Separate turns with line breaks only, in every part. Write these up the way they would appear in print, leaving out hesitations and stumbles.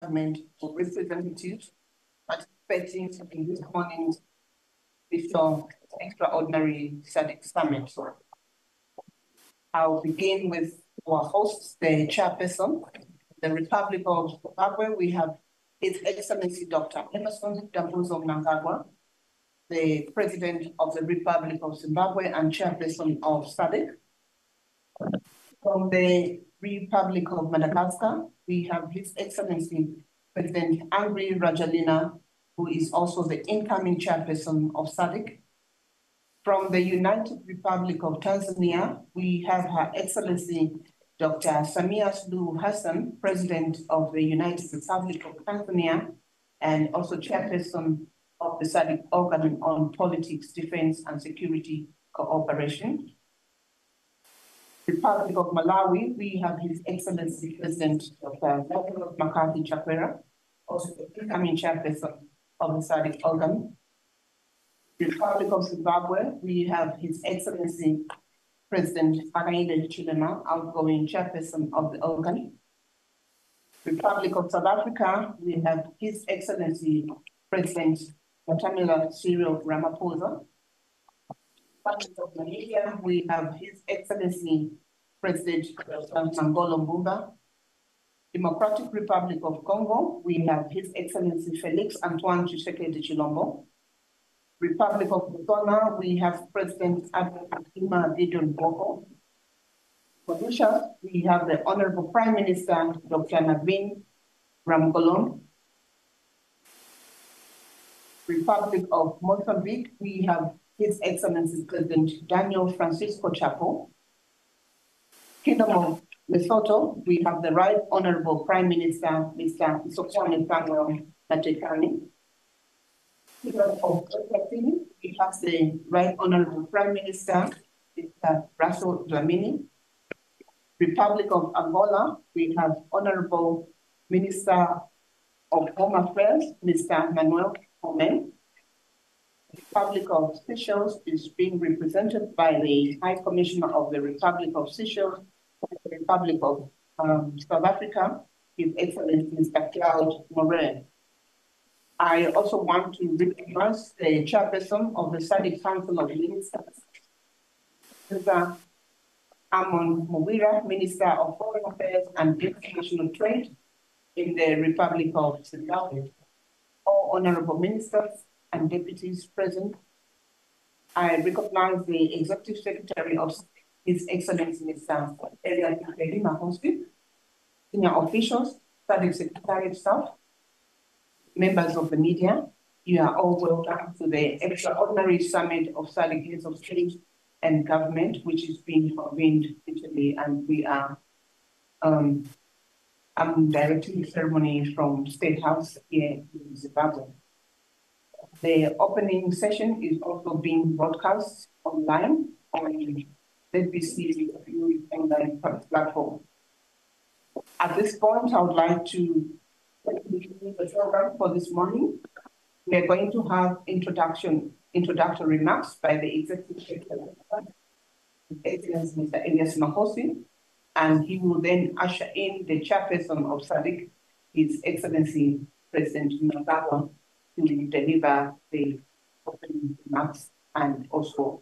government for representatives participating in this morning's extraordinary SADC summit. I'll begin with our hosts, the chairperson, the Republic of Zimbabwe. We have His Excellency Dr. Emmerson Dambuzo Mnangagwa, the President of the Republic of Zimbabwe and Chairperson of SADC. From the Republic of Madagascar, we have His Excellency President Angry Rajalina, who is also the incoming Chairperson of SADC. From the United Republic of Tanzania, we have Her Excellency Dr. Samia Suluhu Hassan, President of the United Republic of Tanzania, and also Chairperson of the SADC Organ on Politics, Defense and Security Cooperation. Republic of Malawi, we have His Excellency President Dr. Makati Chakwera, also the incoming Chairperson of the SADC Organ. Republic of Zimbabwe, we have His Excellency President Hakainde Hichilema, outgoing Chairperson of the organ. Republic of South Africa, we have His Excellency President Matamela Cyril Ramaphosa. Republic of Namibia, we have His Excellency President Mangolo Mbumba. Democratic Republic of Congo, we have His Excellency Felix Antoine Tshisekedi Chilombo. Republic of Botswana, we have President Adama Gideon Boko. Mauritius, we have the Honorable Prime Minister, Dr. Navin Ramgolon. Republic of Mozambique, we have His Excellency President Daniel Francisco Chapo. Kingdom of Lesotho, we have the Right Honorable Prime Minister, Mr. Isokwane Samuel Matekane. Kingdom of Eswatini, we have the Right Honorable Prime Minister, Mr. Russell Dlamini. Republic of Angola, we have Honorable Minister of Home Affairs, Mr. Manuel Homem. Republic of Seychelles is being represented by the High Commissioner of the Republic of Seychelles, the Republic of South Africa, His Excellency Mr. Claude Moret. I also want to recognize the Chairperson of the SADC Council of Ministers, Mr. Amon Mowira, Minister of Foreign Affairs and International Trade in the Republic of Zimbabwe. All honorable ministers and deputies present. I recognize the Executive Secretary of His Excellency Mr. Elias Mahosi, senior officials, SADC Secretariat staff, members of the media. You are all welcome to the extraordinary summit of SADC Heads of State and Government, which is being convened digitally, and we are I'm directing the ceremony from State House here in Zimbabwe. The opening session is also being broadcast online on ZBC online platform. At this point, I would like to begin the program for this morning. We are going to have introductory remarks by the Executive Secretary, Mr. Elias Mahosi, and he will then usher in the Chairperson of SADC, His Excellency President Mnangagwa, to deliver the opening remarks and also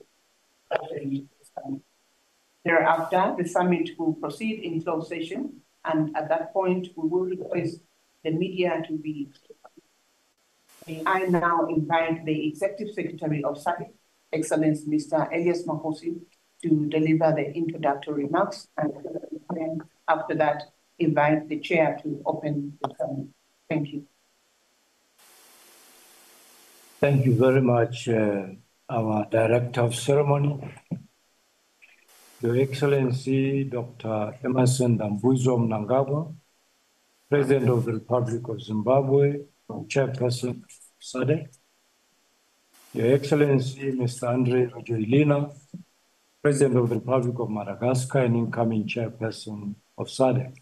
thereafter, the summit will proceed in closed session, and at that point, we will request the media to be. I now invite the Executive Secretary of SADC, Excellency Mr. Elias Mahosi, to deliver the introductory remarks, and then after that, invite the chair to open the summit. Thank you.
Thank you very much, our Director of Ceremony, Your Excellency Dr. Emmerson Dambuzo Mnangagwa, President of the Republic of Zimbabwe, Chairperson of SADC, Your Excellency Mr. Andre Rajoelina, President of the Republic of Madagascar and incoming Chairperson of SADC,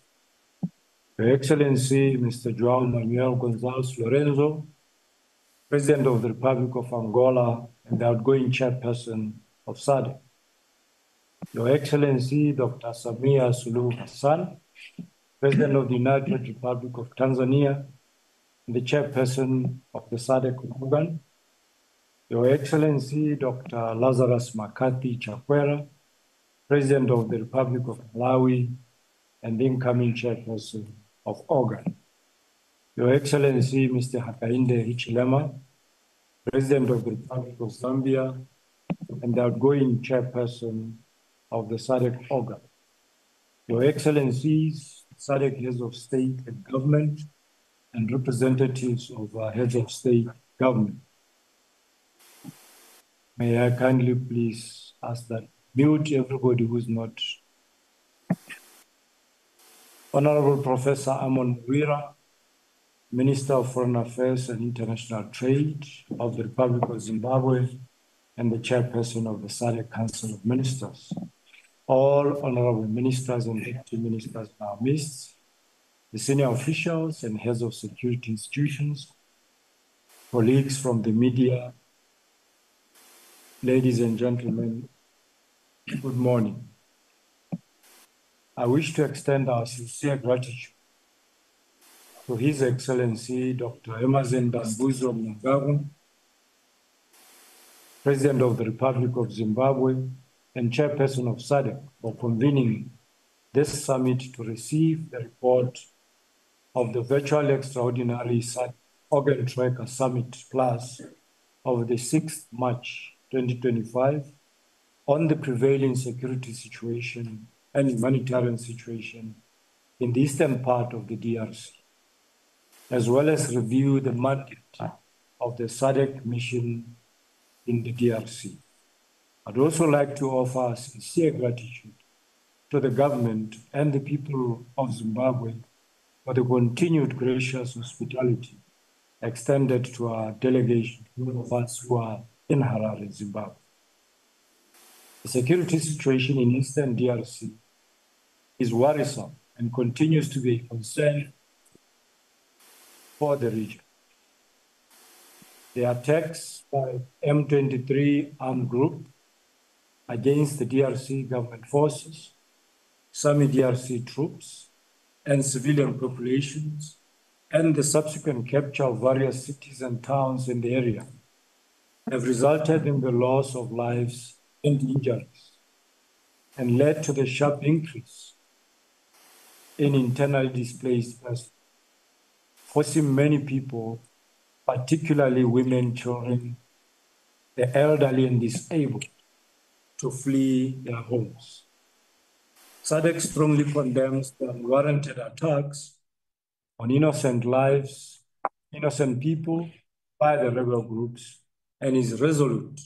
Your Excellency Mr. João Manuel Gonzalez Lorenzo, President of the Republic of Angola and the outgoing Chairperson of SADC, Your Excellency Dr. Samia Suluhu Hassan, President of the United Republic of Tanzania the chairperson of the SADC organ, Your Excellency Dr. Lazarus McCarthy Chakwera, President of the Republic of Malawi and incoming chairperson of organ, Your Excellency Mr. Hakainde Hichilema, President of the Republic of Zambia and the outgoing chairperson of the SADC organ, Your Excellencies, SADC heads of state and government, and representatives of heads of state government. May I kindly please ask that mute everybody who's not. Honorable Professor Amon Wira, Minister of Foreign Affairs and International Trade of the Republic of Zimbabwe and the chairperson of the SADC Council of Ministers. All honorable ministers and deputy ministers in our midst, the senior officials and heads of security institutions, colleagues from the media, ladies and gentlemen, good morning. I wish to extend our sincere gratitude to His Excellency Dr. Emmerson Dambuzo Mnangagwa, President of the Republic of Zimbabwe and Chairperson of SADC, for convening this summit to receive the report of the virtual extraordinary SADC Organ Tracker Summit Plus of the 6th March 2025 on the prevailing security situation and humanitarian situation in the eastern part of the DRC, as well as review the mandate of the SADC mission in the DRC. I'd also like to offer sincere gratitude to the government and the people of Zimbabwe for the continued gracious hospitality extended to our delegation, all of us who are in Harare, Zimbabwe. The security situation in Eastern DRC is worrisome and continues to be a concern for the region. The attacks by M23 armed group against the DRC government forces, some DRC troops, and civilian populations, and the subsequent capture of various cities and towns in the area have resulted in the loss of lives and injuries and led to the sharp increase in internally displaced persons, forcing many people, particularly women, children, the elderly and disabled, to flee their homes. SADC strongly condemns the unwarranted attacks on innocent lives, innocent people by the rebel groups, and is resolute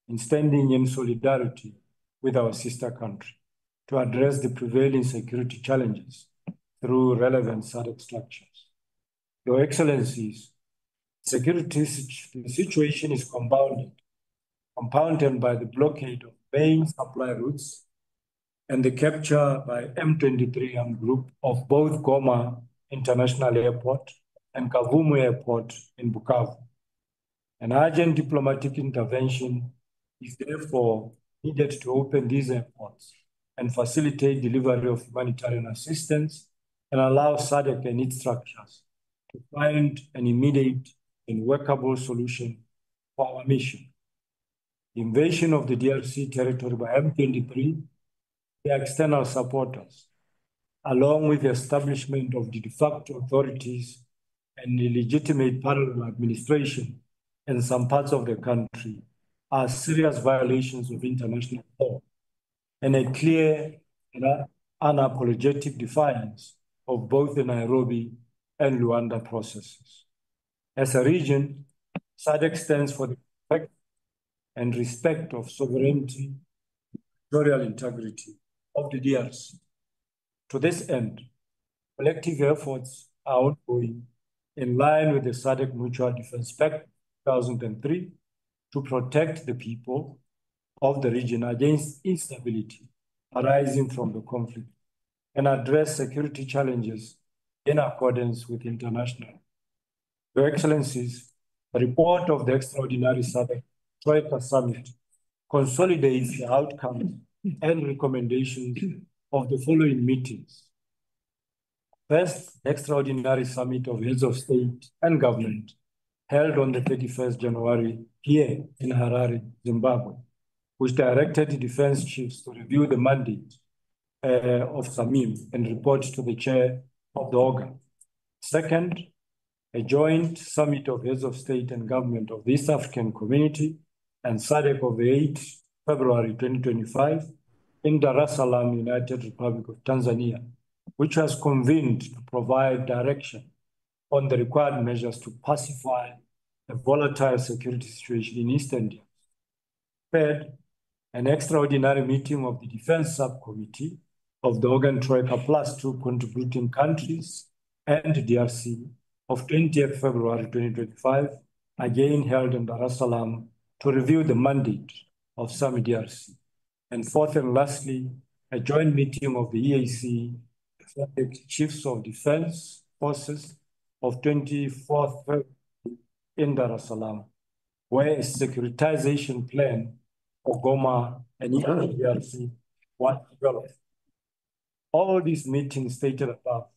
in standing in solidarity with our sister country to address the prevailing security challenges through relevant SADC structures. Your Excellencies, the situation is compounded by the blockade of main supply routes and the capture by M23 armed group of both Goma International Airport and Kavumu Airport in Bukavu. An urgent diplomatic intervention is therefore needed to open these airports and facilitate delivery of humanitarian assistance and allow SADC and its structures to find an immediate and workable solution for our mission. The invasion of the DRC territory by M23, their external supporters, along with the establishment of the de facto authorities and illegitimate parallel administration in some parts of the country, are serious violations of international law and a clear and unapologetic defiance of both the Nairobi and Luanda processes. As a region, SADC stands for the respect and respect of sovereignty, territorial integrity of the DRC. To this end, collective efforts are ongoing in line with the SADC Mutual Defense Pact 2003 to protect the people of the region against instability arising from the conflict and address security challenges in accordance with international. Your Excellencies, the report of the extraordinary SADC Troika Summit consolidates the outcomes and recommendations of the following meetings. First, the extraordinary summit of heads of state and government held on the 31st January here in Harare, Zimbabwe, which directed defense chiefs to review the mandate of SAMIM and report to the chair of the organ. Second, a joint summit of heads of state and government of the East African Community and SADC of the 8th February 2025 in Dar es Salaam, United Republic of Tanzania, which was convened to provide direction on the required measures to pacify the volatile security situation in Eastern DRC. Third, an extraordinary meeting of the Defense Subcommittee of the Organ Troika plus 2 contributing countries and DRC of 20th February 2025, again held in Dar es Salaam to review the mandate of SAMI DRC. And fourth and lastly, a joint meeting of the EAC Chiefs of Defense Forces of 24th February in Dar es Salaam, where a securitization plan for Goma and DRC was developed. All these meetings stated above,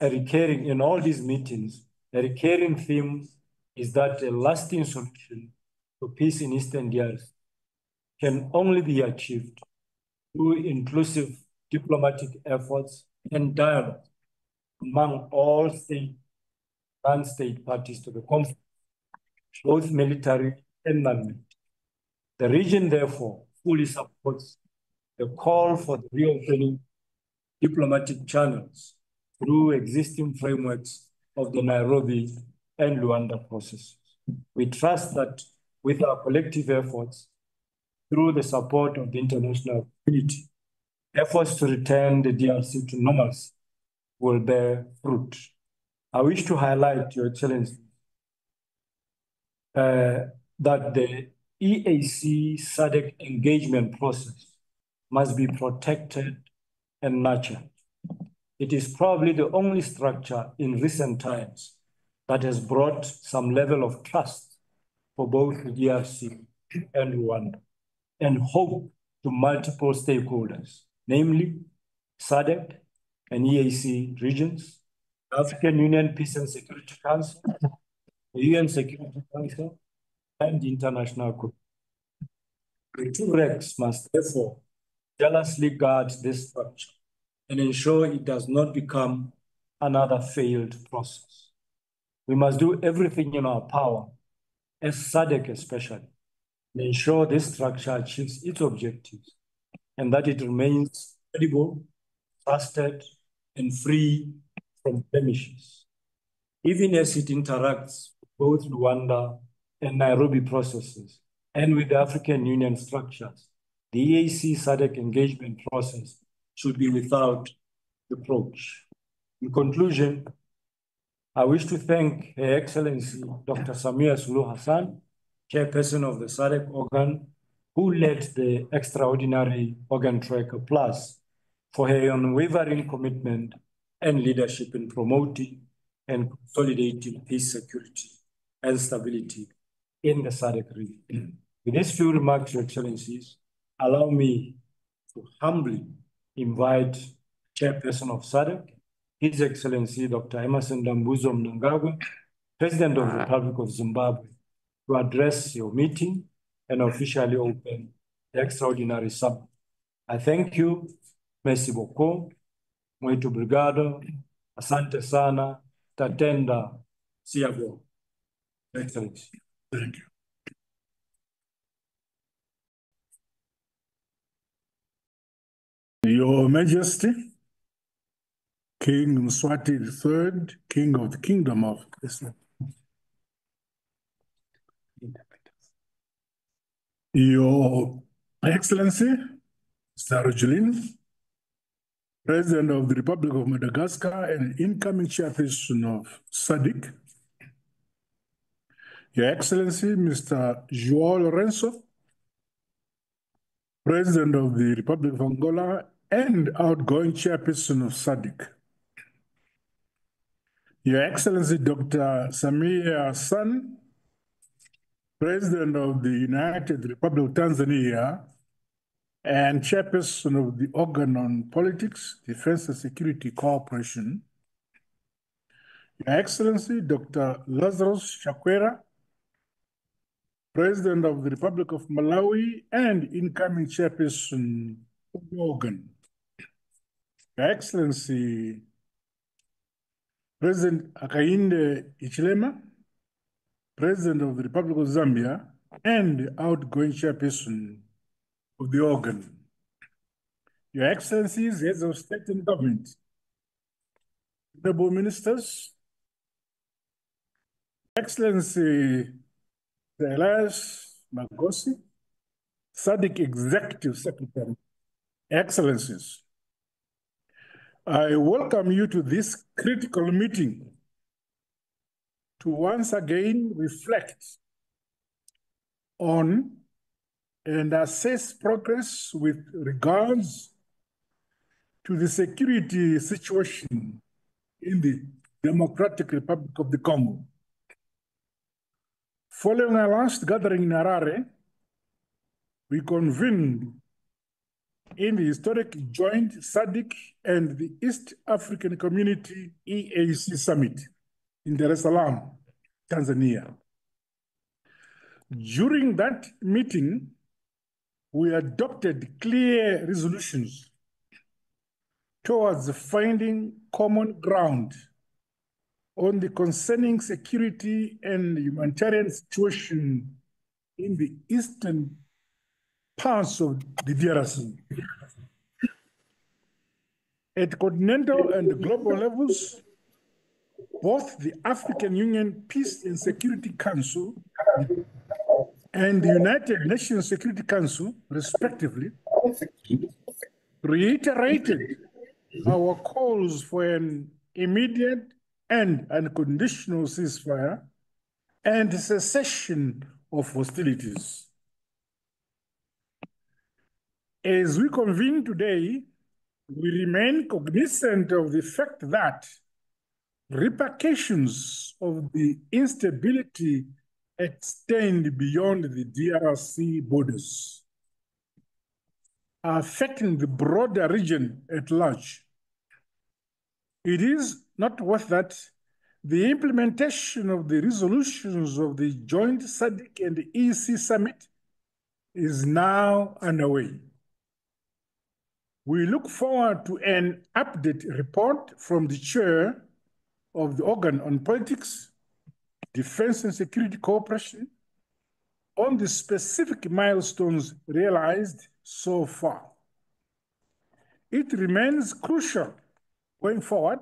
in all these meetings, a recurring theme is that a lasting solution to peace in Eastern DRC can only be achieved through inclusive diplomatic efforts and dialogue among all state and state parties to the conflict, both military and non-military. The region, therefore, fully supports the call for the reopening diplomatic channels through existing frameworks of the Nairobi and Luanda processes. We trust that with our collective efforts, through the support of the international community, efforts to return the DRC to normalcy will bear fruit. I wish to highlight, Your Excellency, that the EAC SADC engagement process must be protected and nurtured. It is probably the only structure in recent times that has brought some level of trust for both the DRC and Rwanda and hope to multiple stakeholders, namely SADC and EAC regions, African Union Peace and Security Council, the UN Security Council, and the international community. The two RECs must therefore jealously guard this structure and ensure it does not become another failed process. We must do everything in our power, as SADC especially, to ensure this structure achieves its objectives and that it remains credible, trusted, and free from blemishes. Even as it interacts with both Rwanda and Nairobi processes and with the African Union structures, the EAC SADC engagement process should be without reproach. In conclusion, I wish to thank Her Excellency Dr. Samia Suluhu Hassan, Chairperson of the SADC organ, who led the extraordinary organ Troika Plus, for her unwavering commitment and leadership in promoting and consolidating peace, security, and stability in the SADC region. With these few remarks, Your Excellencies, allow me to humbly invite Chairperson of SADC, His Excellency Dr. Emmerson Dambuzo Mnangagwa, President of the Republic of Zimbabwe, to address your meeting and officially open the extraordinary summit. I thank you. Merci beaucoup. Muito obrigado. Asante sana. Tatenda. Siago. Excellency.
Thank you. Your Majesty, King Mswati III, King of the Kingdom of Islam. Your Excellency, Mr. Rojulin, President of the Republic of Madagascar and incoming Chairperson of SADC. Your Excellency, Mr. João Lourenço, President of the Republic of Angola and outgoing Chairperson of SADC. Your Excellency, Dr. Samia Hassan, President of the United Republic of Tanzania and chairperson of the Organ on Politics, Defense and Security Cooperation, Your Excellency Dr. Lazarus Chakwera, President of the Republic of Malawi and incoming chairperson of the organ, Your Excellency President Hakainde Hichilema, President of the Republic of Zambia and outgoing chairperson of the organ, Your Excellencies, heads of state and government, honorable ministers, Excellency Elias Magosi, SADC Executive Secretary, Excellencies, I welcome you to this critical meeting to once again reflect on and assess progress with regards to the security situation in the Democratic Republic of the Congo. Following our last gathering in Harare, we convened in the historic joint SADC and the East African Community EAC Summit in Dar es Salaam, Tanzania. During that meeting, we adopted clear resolutions towards finding common ground on the concerning security and humanitarian situation in the eastern parts of the DRC. At continental and global levels, both the African Union Peace and Security Council and the United Nations Security Council, respectively, reiterated our calls for an immediate and unconditional ceasefire and cessation of hostilities. As we convene today, we remain cognizant of the fact that repercussions of the instability extend beyond the DRC borders, affecting the broader region at large. It is noteworthy that the implementation of the resolutions of the joint SADC and EC summit is now underway. We look forward to an update report from the chair of the Organ on Politics, Defense and Security Cooperation on the specific milestones realized so far. It remains crucial going forward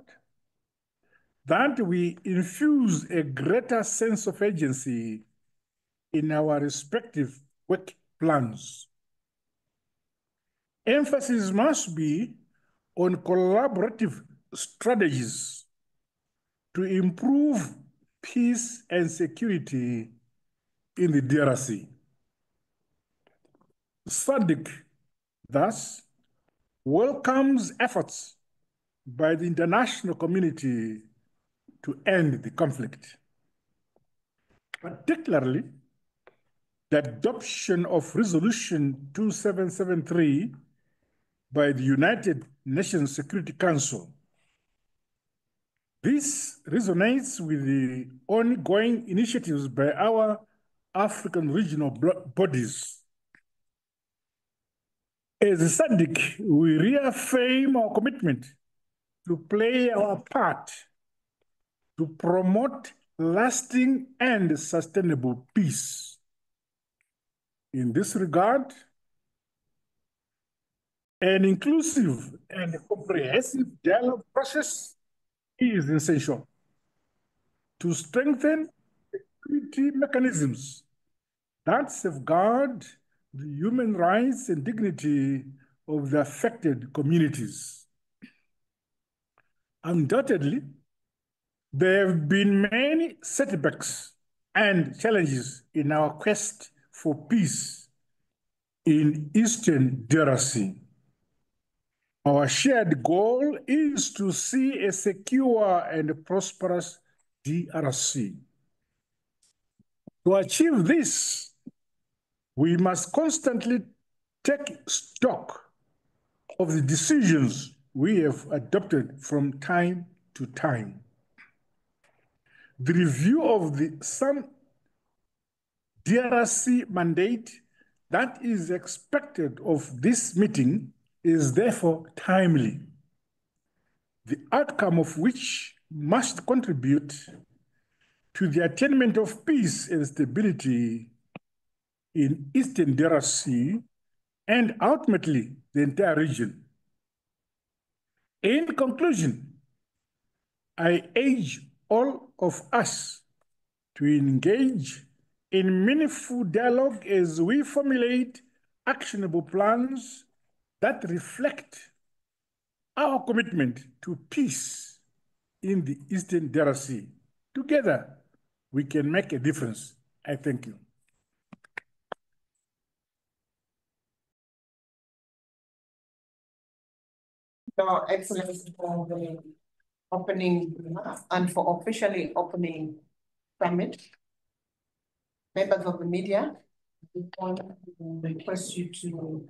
that we infuse a greater sense of agency in our respective work plans. Emphasis must be on collaborative strategies to improve peace and security in the DRC. SADC thus welcomes efforts by the international community to end the conflict, particularly the adoption of Resolution 2773 by the United Nations Security Council. This resonates with the ongoing initiatives by our African regional bodies. As a SADC, we reaffirm our commitment to play our part to promote lasting and sustainable peace. In this regard, an inclusive and comprehensive dialogue process is essential to strengthen security mechanisms that safeguard the human rights and dignity of the affected communities. Undoubtedly, there have been many setbacks and challenges in our quest for peace in Eastern DRC. Our shared goal is to see a secure and prosperous DRC. To achieve this, we must constantly take stock of the decisions we have adopted from time to time. The review of the some DRC mandate that is expected of this meeting is therefore timely, the outcome of which must contribute to the attainment of peace and stability in Eastern DRC and ultimately the entire region. In conclusion, I urge all of us to engage in meaningful dialogue as we formulate actionable plans that reflect our commitment to peace in the Eastern DRC. Together, we can make a difference. I thank you.
Your Excellency, for the opening and for officially opening summit. Members of the media, we request you to